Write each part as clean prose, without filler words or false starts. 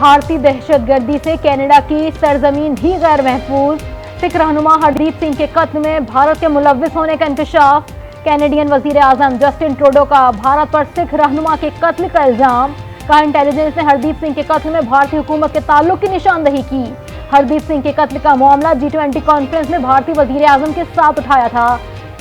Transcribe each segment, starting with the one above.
भारतीय दहशतगर्दी से कनाडा की सरजमीन भी गैर महफूज। सिख रहनुमा हरदीप सिंह के कत्ल में भारत के मुलव्विस होने का इंकशाफ। कैनेडियन वजीर आजम जस्टिन ट्रूडो का भारत पर सिख रहनुमा के कत्ल का इल्जाम। कहा, इंटेलिजेंस ने हरदीप सिंह के कत्ल में भारतीय हुकूमत के ताल्लुक की निशानदही की। हरदीप सिंह के कत्ल का मामला G20 कॉन्फ्रेंस में भारतीय वजीर आजम के साथ उठाया था।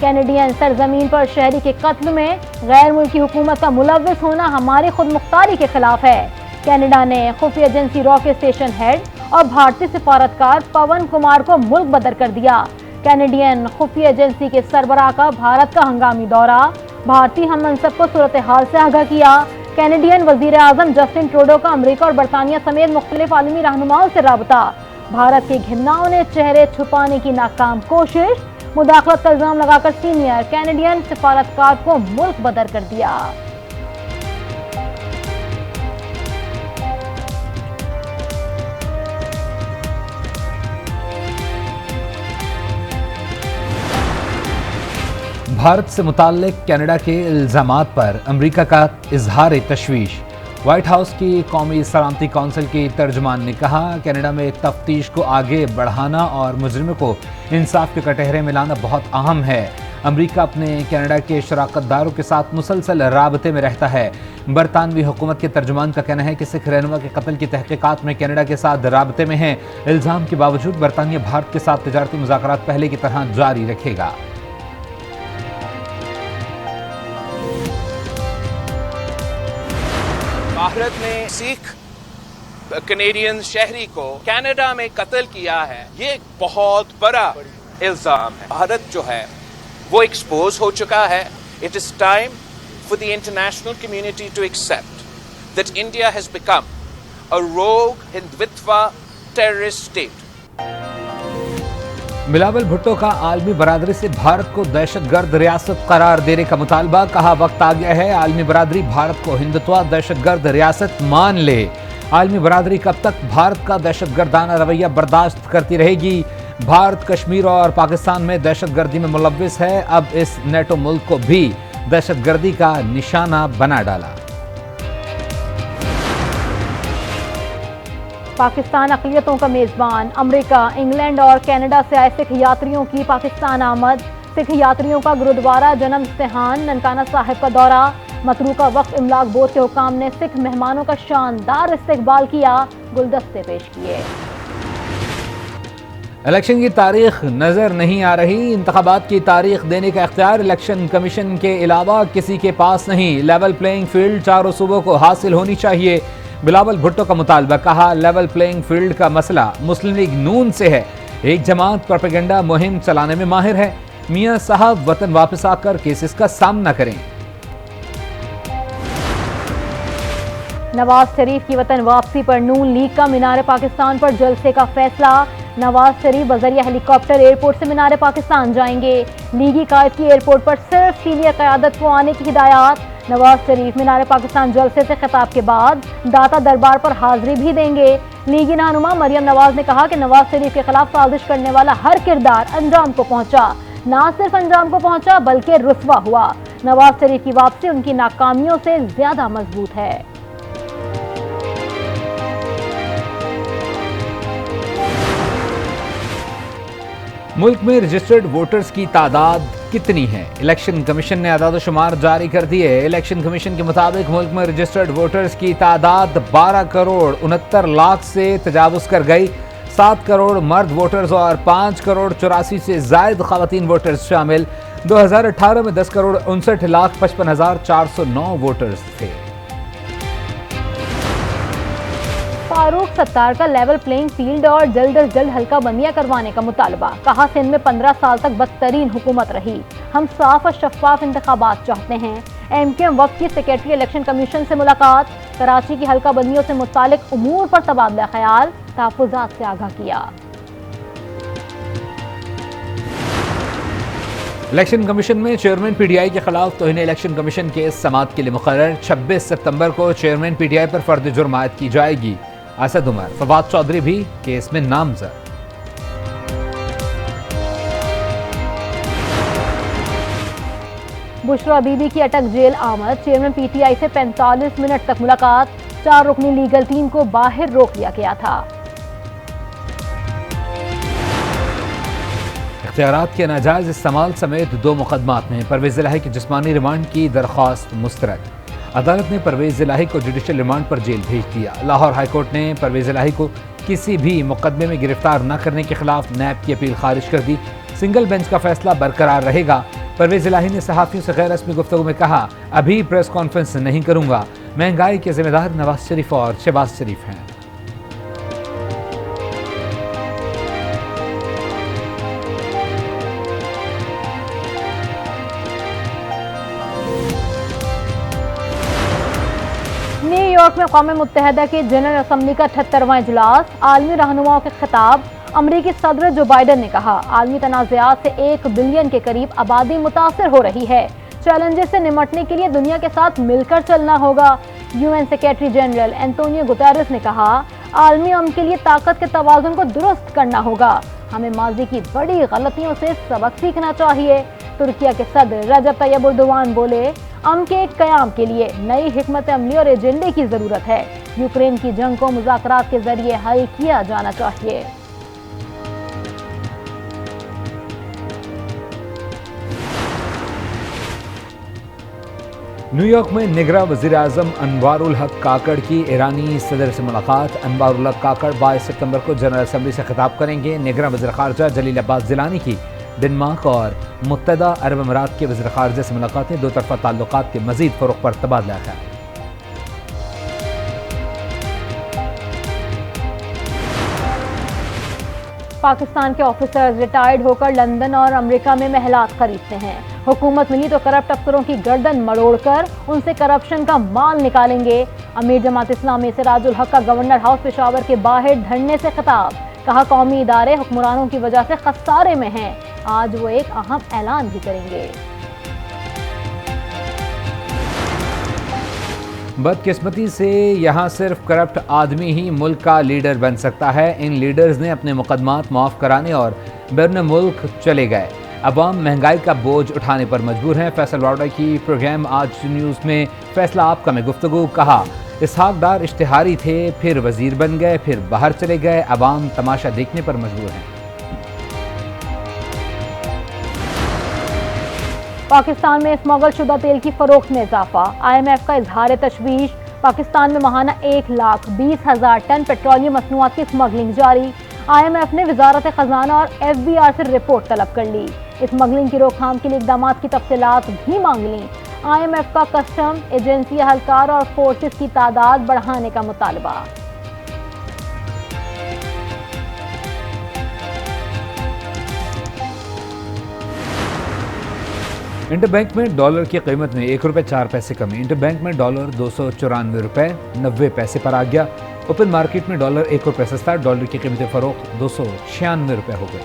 कैनेडियन सरजमीन पर शहरी के कत्ल में गैर मुल्की हुकूमत का मुलव्विस होना हमारी खुद मुख्तारी के खिलाफ है। कनाडा ने खुफिया एजेंसी रॉ के स्टेशन हेड और भारतीय सिफारतकार पवन कुमार को मुल्क बदर कर दिया। कैनेडियन खुफिया एजेंसी के सरबराह का भारत का हंगामी दौरा। भारतीय हम मनसब को सूरत हाल से आगाह किया। कैनेडियन वजीर आजम जस्टिन ट्रूडो का अमेरिका और बरतानिया समेत मुख्तलिफ आलमी रहनुमाओं से राबता। भारत के घिरनाओं ने चेहरे छुपाने की नाकाम कोशिश। मुदाखलत का इल्जाम लगाकर सीनियर कैनेडियन सिफारतकार को मुल्क बदर कर दिया। भारत से मुताल्लिक कनाडा के इल्जामात पर अमेरिका का इजहार तशवीश। व्हाइट हाउस की कौमी सलामती कौंसिल की तर्जुमान ने कहा, कनाडा में तफ्तीश को आगे बढ़ाना और मुजरिमों को इंसाफ के कटहरे में लाना बहुत अहम है। अमेरिका अपने कनाडा के शराकतदारों के साथ मुसलसल राबते में रहता है। बरतानवी हुकूमत के तर्जुमान का कहना है कि सिख रहनुमा के कत्ल की तहकीकात में कनाडा के साथ राबते में है। इल्जाम के बावजूद बरतानिया भारत के साथ तिजारती मुज़ाकरात पहले की तरह जारी रखेगा। भारत ने सिख कनेडियन शहरी को कनाडा में कत्ल किया है, ये एक बहुत बड़ा इल्जाम है। भारत जो है वो एक्सपोज हो चुका है। It is time for the international community to accept that India has become a rogue Hindutva terrorist state. Bilawal Bhutto का आलमी बरादरी से भारत को दहशतगर्द रियासत करार देने का मुतालबा। कहा, वक्त आ गया है आलमी बरादरी भारत को हिंदुत्व दहशतगर्द रियासत मान ले। आलमी बरादरी कब तक भारत का दहशतगर्दाना रवैया बर्दाश्त करती रहेगी? भारत कश्मीर और पाकिस्तान में दहशतगर्दी में मुलव्विस है। अब इस नेटो मुल्क को भी दहशतगर्दी का निशाना बना डाला। पाकिस्तान अक़लियतों का मेज़बान। अमेरिका, इंग्लैंड और कनाडा से आए सिख यात्रियों की पाकिस्तान आमद। सिख यात्रियों का गुरुद्वारा जन्म इस्तेहान ननकाना साहिब का दौरा। मतरूका वक्फ इमलाक बोर्ड के हुकाम ने सिख मेहमानों का शानदार इस्तकबाल किया, गुलदस्ते पेश किए। इलेक्शन की तारीख नजर नहीं आ रही। इंतखाबात की तारीख देने का इख्तियार इलेक्शन कमीशन के अलावा किसी के पास नहीं। लेवल प्लेइंग फील्ड चारों सूबों को हासिल होनी चाहिए। बिलावल भुट्टो का मुतालबा। कहा, लेवल प्लेइंग फील्ड का मसला मुस्लिम लीग नून से है। एक जमात प्रोपेगेंडा मुहिम चलाने में माहिर है। मियां साहब वतन वापस आकर केसेस का सामना करें। नवाज शरीफ की वतन वापसी पर नून लीग का मीनार पाकिस्तान पर जलसे का फैसला। नवाज शरीफ बजरिया हेलीकॉप्टर एयरपोर्ट से मीनार पाकिस्तान जाएंगे। लीगी कायद की एयरपोर्ट पर सिर्फ सीनियर क़यादत को आने की हिदायत। नवाज शरीफ मीनार पाकिस्तान जलसे से खिताब के बाद दाता दरबार पर हाजिरी भी देंगे। लीगी रहनुमा मरियम नवाज ने कहा कि नवाज शरीफ के खिलाफ साजिश करने वाला हर किरदार अंजाम को पहुंचा। ना सिर्फ अंजाम को पहुंचा बल्कि रुस्वा हुआ। नवाज शरीफ की वापसी उनकी नाकामियों से ज्यादा मजबूत है। मुल्क में रजिस्टर्ड वोटर्स की तादाद कितनी है? इलेक्शन कमीशन ने आदाद-ओ-शुमार जारी कर दिए। इलेक्शन कमीशन के मुताबिक मुल्क में रजिस्टर्ड वोटर्स की तादाद 12 करोड़ 69 लाख से तजावुज़ कर गई। 7 करोड़ मर्द वोटर्स और 5 करोड़ 84 से जायद ख़वातीन वोटर्स शामिल। 2018 में 10 करोड़ 59 लाख 55,409 वोटर्स थे। फारूक सत्तार का लेवल प्लेइंग फील्ड और जल्द अज जल्द हल्का बंदियां करवाने का मुतालबा। कहा, सिंध में 15 साल तक बदतरीन हुकूमत रही। हम साफ और शफाफ इंतखाबात चाहते हैं। MQM वक्त की सेक्रेटरी इलेक्शन कमीशन से मुलाकात। कराची की हल्का बंदियों से मुतालिक उमूर पर तबादला ख्याल, तहफ़्फ़ुज़ात से आगाह किया। इलेक्शन कमीशन में चेयरमैन PTI के खिलाफ तौहीन इलेक्शन कमीशन केस समाअत के लिए मुकर्रर। 26 सितंबर को चेयरमैन PTI पर फर्द जुर्म आयद की जाएगी। असद उमर, फवाद चौधरी भी केस में नामजद। बुशरा बीबी की अटक जेल आमद। चेयरमैन PTI से 45 मिनट तक मुलाकात। 4 रुकनी लीगल टीम को बाहर रोक लिया गया था। इख्तियारात के नाजायज इस्तेमाल समेत 2 मुकदमात में परवेज इलाही की जिस्मानी रिमांड की दरख्वास्त मुस्तरद। अदालत ने परवेज इलाही को जुडिशल रिमांड पर जेल भेज दिया। लाहौर हाईकोर्ट ने परवेज इलाही को किसी भी मुकदमे में गिरफ्तार न करने के खिलाफ नैब की अपील खारिज कर दी। सिंगल बेंच का फैसला बरकरार रहेगा। परवेज इलाही ने सहाफ़ियों से गैर रस्मी गुफ्तगू में कहा, अभी प्रेस कॉन्फ्रेंस नहीं करूंगा। महंगाई के जिम्मेदार नवाज शरीफ और शहबाज शरीफ हैं। न्यूयॉर्क में कौम मुत्तहदा की जनरल असम्बली का 78वां इजलास, आलमी रहनुमाओं के खिताब। अमरीकी सदर जो बाइडन ने कहा, आलमी तनाज़ात से 1 बिलियन के करीब आबादी मुतासर हो रही है। चैलेंजेस से निमटने के लिए दुनिया के साथ मिलकर चलना होगा। UN secretary general Antonio Guterres ने कहा, आलमी अमन के लिए ताकत के तवाज़ुन को दुरुस्त करना होगा। हमें माजी की बड़ी गलतियों से सबक सीखना चाहिए। तुर्किया के सदर रजब तैयब एर्दोगान बोले, अमन के क़याम के लिए नई हिकमत अमली और एजेंडे की ज़रूरत है। यूक्रेन की जंग को मुज़ाकरात के जरिए हल किया जाना चाहिए। न्यूयॉर्क में निगरां वज़ीर आज़म अनवारुल हक काकड़ की ईरानी सदर से मुलाकात। अनवारुल हक काकड़ 22 सितंबर को जनरल असम्बली से खिताब करेंगे। निगरां वज़ीर ख़ारजा जलील अब्बास जिलानी की डेनमार्क और मुत्तहदा अरब अमीरात के वज़ीर ख़ारजा से मुलाकातें 2 तरफ़ा ताल्लुकात के मज़ीद फ़रोग़ पर तबादला ख्याल। पाकिस्तान के ऑफिसर्स रिटायर्ड होकर लंदन और अमेरिका में महलात खरीदते हैं। हुकूमत मिली तो करप्ट अफसरों की गर्दन मरोड़कर उनसे करप्शन का माल निकालेंगे। अमीर जमात इस्लामी सिराजुल हक का गवर्नर हाउस पेशावर के बाहर धरने से खिताब। कहा, कौमी इदारे हुक्मरानों की वजह से खसारे में हैं। आज वो एक अहम ऐलान भी करेंगे। बदकिस्मती से यहाँ सिर्फ करप्ट आदमी ही मुल्क का लीडर बन सकता है। इन लीडर्स ने अपने मुकदमात माफ़ कराने और बैरून मुल्क चले गए। अवाम महंगाई का बोझ उठाने पर मजबूर हैं। फैसल वाडा की प्रोग्राम आज न्यूज़ में फैसला आपका में गुफ्तगू। कहा, इसहाक डार इश्तिहारी थे, फिर वजीर बन गए, फिर बाहर चले गए। अवाम तमाशा देखने पर मजबूर हैं। पाकिस्तान में स्मगल शुदा तेल की फरोख्त में इजाफा। IMF का इजहार तशवीश। पाकिस्तान में माहाना 1,20,000 टन पेट्रोलियम मसनूआत की स्मगलिंग जारी। IMF ने वजारत खजाना और FBR से रिपोर्ट तलब कर ली। स्मगलिंग की रोकथाम के लिए इकदाम की तफसीलात भी मांग ली। IMF का कस्टम एजेंसी एहलकार और फोर्सेस की तादाद बढ़ाने का मुतालबा। इंटरबैंक में डॉलर की कीमत में 1 रुपये 4 पैसे कमी। इंटरबैंक में डॉलर 294 रुपये 90 पैसे पर आ गया। ओपन मार्केट में डॉलर 1 रुपये सस्ता। डॉलर की कीमत फरोख्त 296 रुपये हो गई।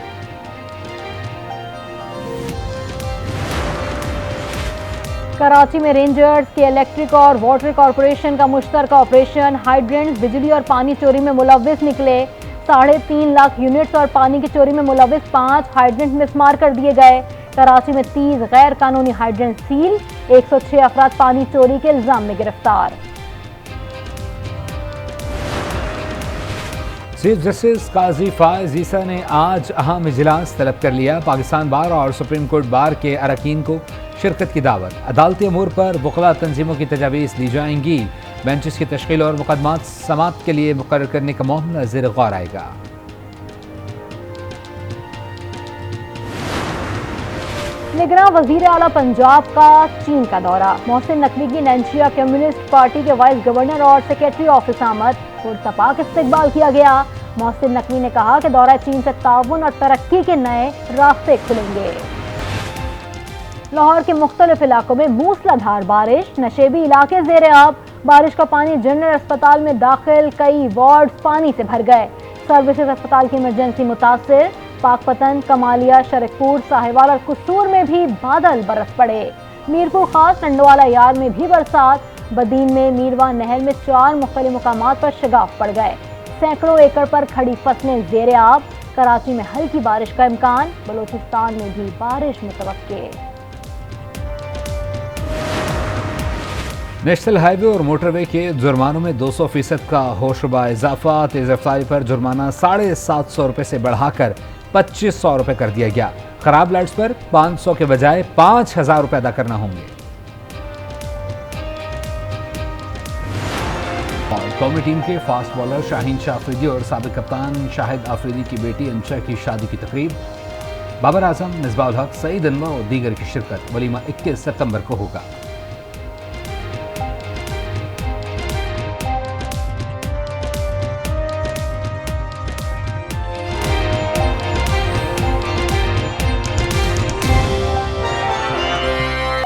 कराची में रेंजर्स के इलेक्ट्रिक और वाटर कॉरपोरेशन का मुश्तरका ऑपरेशन। हाइड्रेंट्स, बिजली और पानी चोरी में मुलव्विस निकले। 3.5 लाख यूनिट्स और पानी की चोरी में मुलव्विस 5 हाइड्रेंट मिसमार कर दिए गए। कराची में 30 गैर कानूनी हाइड्रेंट सील। 106 अफराद पानी चोरी के इल्जाम में गिरफ्तार। चीफ जस्टिस काजी फायज ईसा ने आज अहम इजलास तलब कर लिया। पाकिस्तान बार और सुप्रीम कोर्ट बार के अरकान को शिरकत की दावत। अदालती अमूर पर वकला तंजीमों की तजावीज़ दी जाएंगी। बेंचेस की तश्कील और मुकदमात समात के लिए मुकर्रर करने का मामला ज़ेर गौर आएगा। निगरां वजीर आला पंजाब का चीन का दौरा। मोहसिन नकवी की नैन्शिया कम्युनिस्ट पार्टी के वाइस गवर्नर और सेक्रेटरी ऑफिस आमद। पुरतपाक इस्तकबाल किया गया। मोहसिन नकवी ने कहा कि दौरा चीन से ताउन और तरक्की के नए रास्ते खुलेंगे। लाहौर के मुख्तलिफ इलाकों में मूसलाधार बारिश। नशेबी इलाके ज़ेरे आब। बारिश का पानी जनरल अस्पताल में दाखिल कई वार्ड पानी से भर गए। सर्विसेज अस्पताल की इमरजेंसी मुतासिर। पाकपतन, कमालिया, शरकपुर, साहिवाल और कुसूर में भी बादल बरस पड़े। मीरपुर खास, टंडवाला यार में भी बरसात। बदीन में मीरवा नहर में 4 मुख्तलिफ मुकामात पर शगाफ पड़ गए। सैकड़ों एकड़ पर खड़ी फसलें ज़ेरे आब। कराची में हल्की बारिश का इम्कान। बलोचिस्तान में भी बारिश मुतवक्के। नेशनल हाईवे और मोटरवे के जुर्मानों में 200% का होशरुबा इजाफा। तेज रफ्तारी पर जुर्माना 750 रुपये से बढ़ाकर 2500 रुपये कर दिया गया। खराब लाइट्स पर 500 के बजाय 5000 रुपये अदा करना होंगे। और कौमी टीम के फास्ट बॉलर शाहीन शाह अफरीदी और साबिक कप्तान शाहिद अफरीदी की बेटी अंशा की शादी की तकरीब। बाबर आजम, मिसबाह उल हक, सईद अनवर और दीगर की शिरकत। वलीमा 21 सितंबर को होगा।